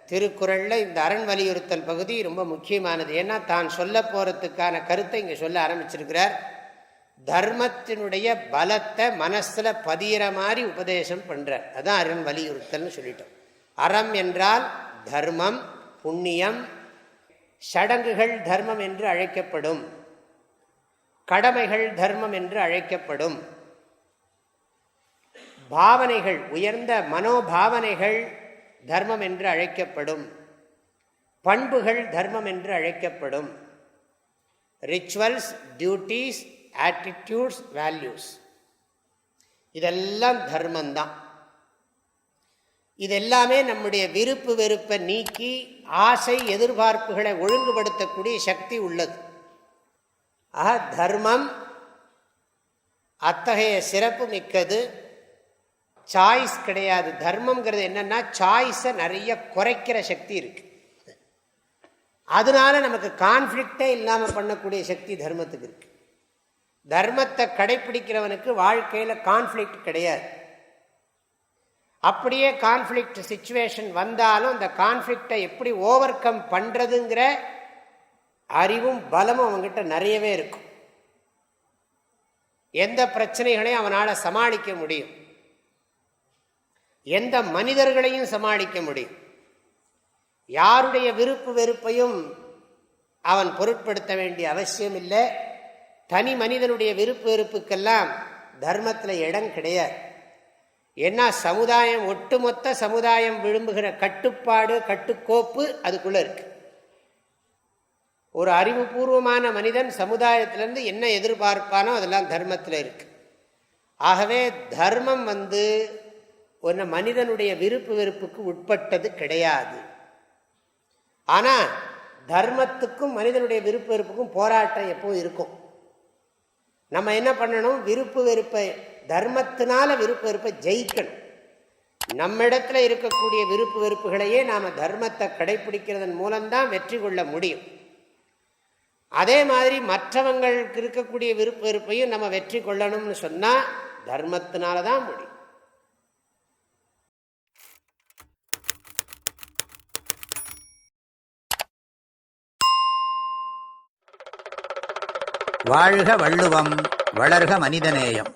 திருக்குறளில் இந்த அரண் வலியுறுத்தல் பகுதி ரொம்ப முக்கியமானது. ஏன்னா தான் சொல்ல போகிறதுக்கான கருத்தை இங்கே சொல்ல ஆரம்பிச்சிருக்கிறார். தர்மத்தினுடைய பலத்தை மனசில் பதிகிற மாதிரி உபதேசம் பண்ணுறார். அதுதான் அரண் வலியுறுத்தல்னு சொல்லிட்டோம். அறம் என்றால் தர்மம், புண்ணியம். சடங்குகள் தர்மம் என்று அழைக்கப்படும், கடமைகள் தர்மம் என்று அழைக்கப்படும், பாவனைகள், உயர்ந்த மனோபாவனைகள் தர்மம் என்று அழைக்கப்படும், பண்புகள் தர்மம் என்று அழைக்கப்படும். ரிச்சுவல்ஸ், டியூட்டிஸ், ஆட்டிடியூட்ஸ், வேல்யூஸ், இதெல்லாம் தர்மந்தான். இதெல்லாமே நம்முடைய விருப்பு வெறுப்பை நீக்கி ஆசை எதிர்பார்ப்புகளை ஒழுங்குபடுத்தக்கூடிய சக்தி உள்ளது. ஆக தர்மம் அத்தகைய சிறப்பு மிக்கது. சாய்ஸ் கிடையாது. தர்மம்ங்கிறது என்னன்னா சாய்ஸை நிறைய குறைக்கிற சக்தி இருக்கு. அதனால நமக்கு கான்ஃப்ளிக்டே இல்லாமல் பண்ணக்கூடிய சக்தி தர்மத்துக்கு இருக்கு. தர்மத்தை கடைப்பிடிக்கிறவனுக்கு வாழ்க்கையில் கான்ஃப்ளிக்ட் கிடையாது. அப்படியே கான்ஃப்ளிக்ட் சிச்சுவேஷன் வந்தாலும் அந்த கான்ஃப்ளிக்டை எப்படி ஓவர் கம் பண்ணுறதுங்கிற அறிவும் பலமும் அவங்ககிட்ட நிறையவே இருக்கும். எந்த பிரச்சனைகளையும் அவனால் சமாளிக்க முடியும், எந்த மனிதர்களையும் சமாளிக்க முடியும். யாருடைய விருப்பு வெறுப்பையும் அவன் பொருட்படுத்த வேண்டிய அவசியம் இல்லை. தனி மனிதனுடைய விருப்பு வெறுப்புக்கெல்லாம் தர்மத்தில் இடம் கிடையாது. ஏன்னா சமுதாயம், ஒட்டுமொத்த சமுதாயம் விரும்புகிற கட்டுப்பாடு, கட்டுக்கோப்பு அதுக்குள்ள இருக்கு. ஒரு அறிவுபூர்வமான மனிதன் சமுதாயத்திலிருந்து என்ன எதிர்பார்ப்பானோ அதெல்லாம் தர்மத்தில் இருக்கு. ஆகவே தர்மம் ஒரு மனிதனுடைய விருப்பு வெறுப்புக்கு உட்பட்டது கிடையாது. ஆனால் தர்மத்துக்கும் மனிதனுடைய விருப்பு வெறுப்புக்கும் போராட்டம் எப்போ இருக்கும். நம்ம என்ன பண்ணணும், விருப்பு வெறுப்பை, தர்மத்தினால விருப்பு வெறுப்பை ஜெயிக்கணும். நம்மிடத்தில் இருக்கக்கூடிய விருப்பு வெறுப்புகளையே நாம் தர்மத்தை கடைபிடிக்கிறதன் மூலம்தான் வெற்றி கொள்ள முடியும். அதே மாதிரி மற்றவங்களுக்கு இருக்கக்கூடிய விருப்பு வெறுப்பையும் நம்ம வெற்றி கொள்ளணும்னு சொன்னால் தர்மத்தினால தான் முடியும். வாழ்க வள்ளுவம், வளர்க மனிதநேயம்.